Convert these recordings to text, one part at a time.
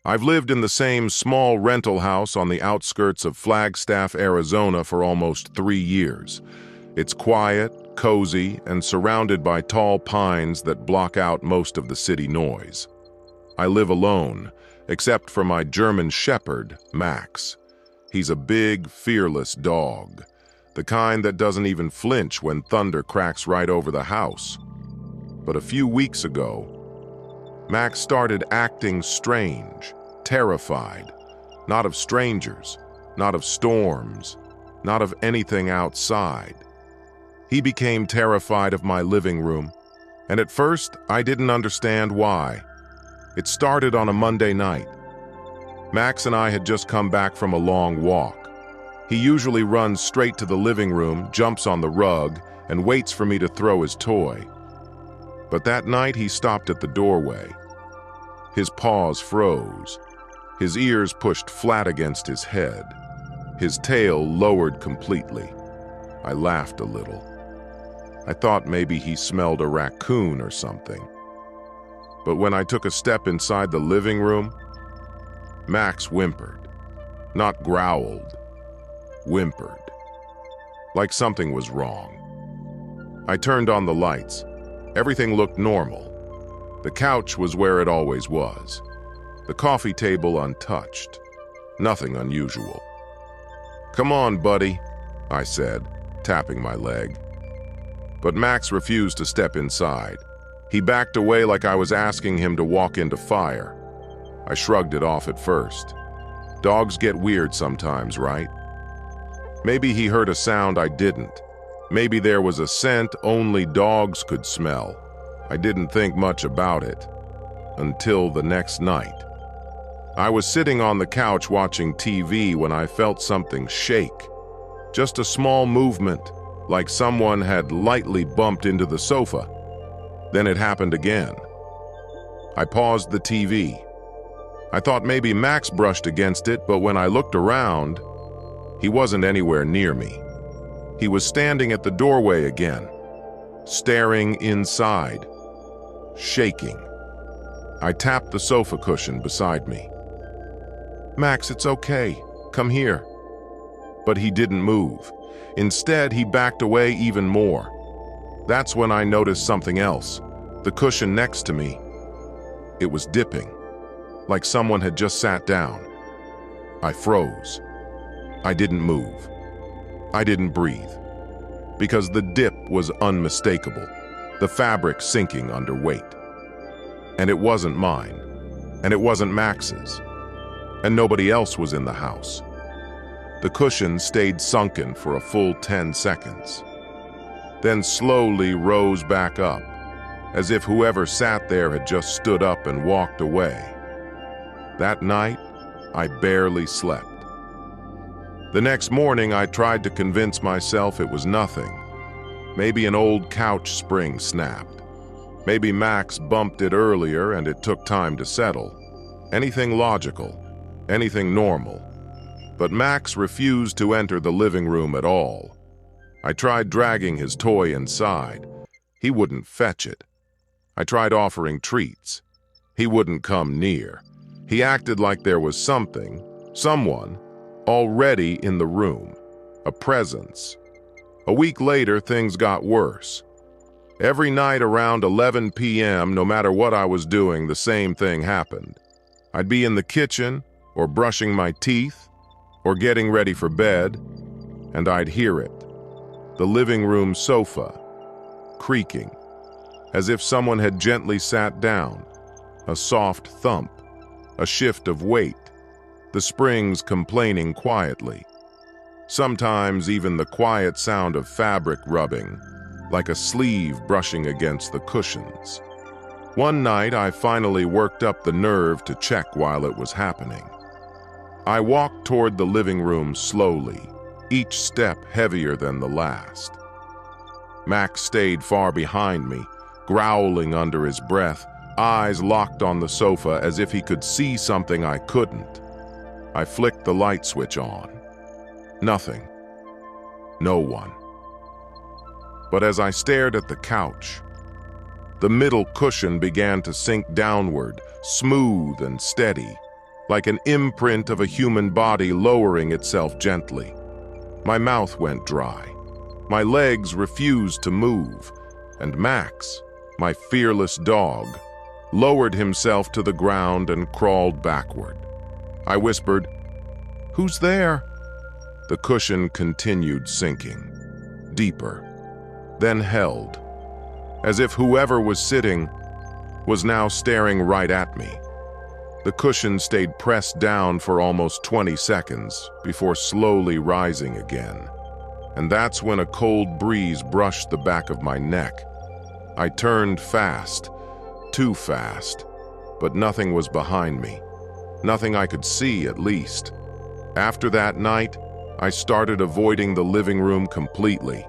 I've lived in the same small rental house on the outskirts of Flagstaff, Arizona for almost 3 years. It's quiet, cozy, and surrounded by tall pines that block out most of the city noise. I live alone, except for my German Shepherd, Max. He's a big, fearless dog, the kind that doesn't even flinch when thunder cracks right over the house. But a few weeks ago, Max started acting strange, terrified, not of strangers, not of storms, not of anything outside. He became terrified of my living room, and at first I didn't understand why. It started on a Monday night. Max and I had just come back from a long walk. He usually runs straight to the living room, jumps on the rug, and waits for me to throw his toy. But that night he stopped at the doorway. His paws froze, his ears pushed flat against his head, his tail lowered completely. I laughed a little. I thought maybe he smelled a raccoon or something. But when I took a step inside the living room, Max whimpered. Not growled, whimpered. Like something was wrong. I turned on the lights. Everything looked normal. The couch was where it always was. The coffee table untouched. Nothing unusual. "Come on, buddy," I said, tapping my leg. But Max refused to step inside. He backed away like I was asking him to walk into fire. I shrugged it off at first. Dogs get weird sometimes, right? Maybe he heard a sound I didn't. Maybe there was a scent only dogs could smell. I didn't think much about it until the next night. I was sitting on the couch watching TV when I felt something shake. Just a small movement, like someone had lightly bumped into the sofa. Then it happened again. I paused the TV. I thought maybe Max brushed against it, but when I looked around, he wasn't anywhere near me. He was standing at the doorway again, staring inside, shaking. I tapped the sofa cushion beside me. "Max, it's okay. Come here." But he didn't move. Instead, he backed away even more. That's when I noticed something else. The cushion next to me. It was dipping, like someone had just sat down. I froze. I didn't move. I didn't breathe. Because the dip was unmistakable, the fabric sinking under weight. And it wasn't mine. And it wasn't Max's. And nobody else was in the house. The cushion stayed sunken for a full 10 seconds. Then slowly rose back up, as if whoever sat there had just stood up and walked away. That night, I barely slept. The next morning, I tried to convince myself it was nothing. Maybe an old couch spring snapped. Maybe Max bumped it earlier and it took time to settle. Anything logical, anything normal. But Max refused to enter the living room at all. I tried dragging his toy inside. He wouldn't fetch it. I tried offering treats. He wouldn't come near. He acted like there was something, someone, already in the room, a presence. A week later, things got worse. Every night around 11 p.m., no matter what I was doing, the same thing happened. I'd be in the kitchen, or brushing my teeth, or getting ready for bed, and I'd hear it. The living room sofa, creaking, as if someone had gently sat down, a soft thump, a shift of weight, the springs complaining quietly. Sometimes even the quiet sound of fabric rubbing, like a sleeve brushing against the cushions. One night, I finally worked up the nerve to check while it was happening. I walked toward the living room slowly, each step heavier than the last. Max stayed far behind me, growling under his breath, eyes locked on the sofa as if he could see something I couldn't. I flicked the light switch on. Nothing. No one. But as I stared at the couch, the middle cushion began to sink downward, smooth and steady, like an imprint of a human body lowering itself gently. My mouth went dry. My legs refused to move, and Max, my fearless dog, lowered himself to the ground and crawled backward. I whispered, "Who's there?" The cushion continued sinking, deeper, then held, as if whoever was sitting was now staring right at me. The cushion stayed pressed down for almost 20 seconds before slowly rising again. And that's when a cold breeze brushed the back of my neck. I turned fast, too fast, but nothing was behind me. Nothing I could see, at least. After that night, I started avoiding the living room completely.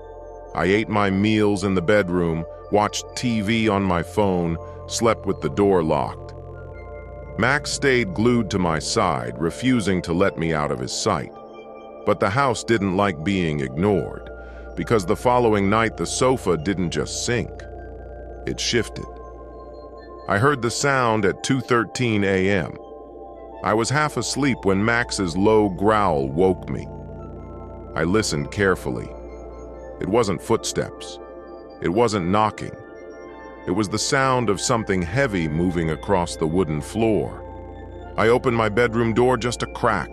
I ate my meals in the bedroom, watched TV on my phone, slept with the door locked. Max stayed glued to my side, refusing to let me out of his sight. But the house didn't like being ignored, because the following night the sofa didn't just sink, it shifted. I heard the sound at 2:13 a.m. I was half asleep when Max's low growl woke me. I listened carefully. It wasn't footsteps. It wasn't knocking. It was the sound of something heavy moving across the wooden floor. I opened my bedroom door just a crack.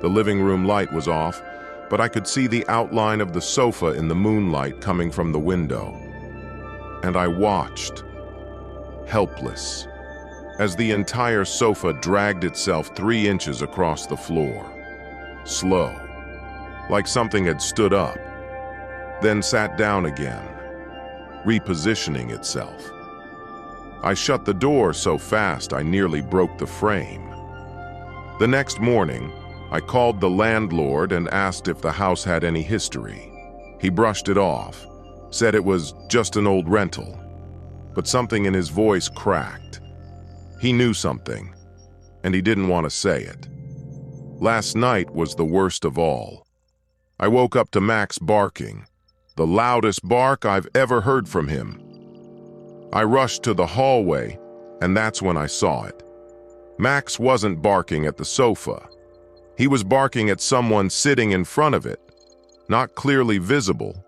The living room light was off, but I could see the outline of the sofa in the moonlight coming from the window. And I watched, helpless, as the entire sofa dragged itself 3 inches across the floor. Slow, like something had stood up, then sat down again, repositioning itself. I shut the door so fast I nearly broke the frame. The next morning, I called the landlord and asked if the house had any history. He brushed it off, said it was just an old rental, but something in his voice cracked. He knew something, and he didn't want to say it. Last night was the worst of all. I woke up to Max barking, the loudest bark I've ever heard from him. I rushed to the hallway, and that's when I saw it. Max wasn't barking at the sofa. He was barking at someone sitting in front of it, not clearly visible,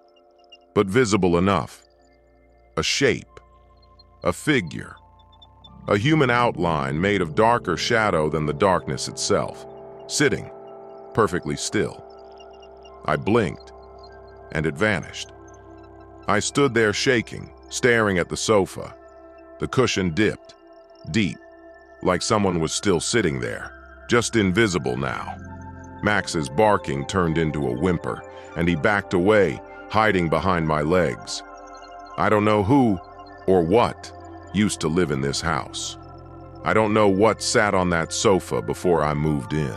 but visible enough. A shape, a figure, a human outline made of darker shadow than the darkness itself, sitting perfectly still. I blinked, and it vanished. I stood there shaking, staring at the sofa. The cushion dipped, deep, like someone was still sitting there, just invisible now. Max's barking turned into a whimper, and he backed away, hiding behind my legs. I don't know who or what used to live in this house. I don't know what sat on that sofa before I moved in.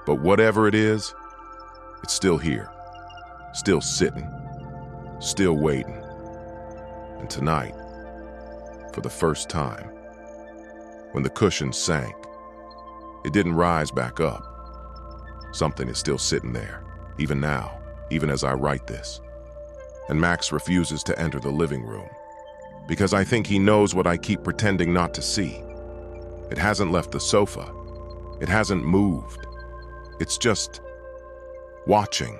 But whatever it is, it's still here, still sitting, still waiting. And tonight, for the first time, when the cushion sank, it didn't rise back up. Something is still sitting there, even now, even as I write this. And Max refuses to enter the living room, because I think he knows what I keep pretending not to see. It hasn't left the sofa. It hasn't moved. It's just watching.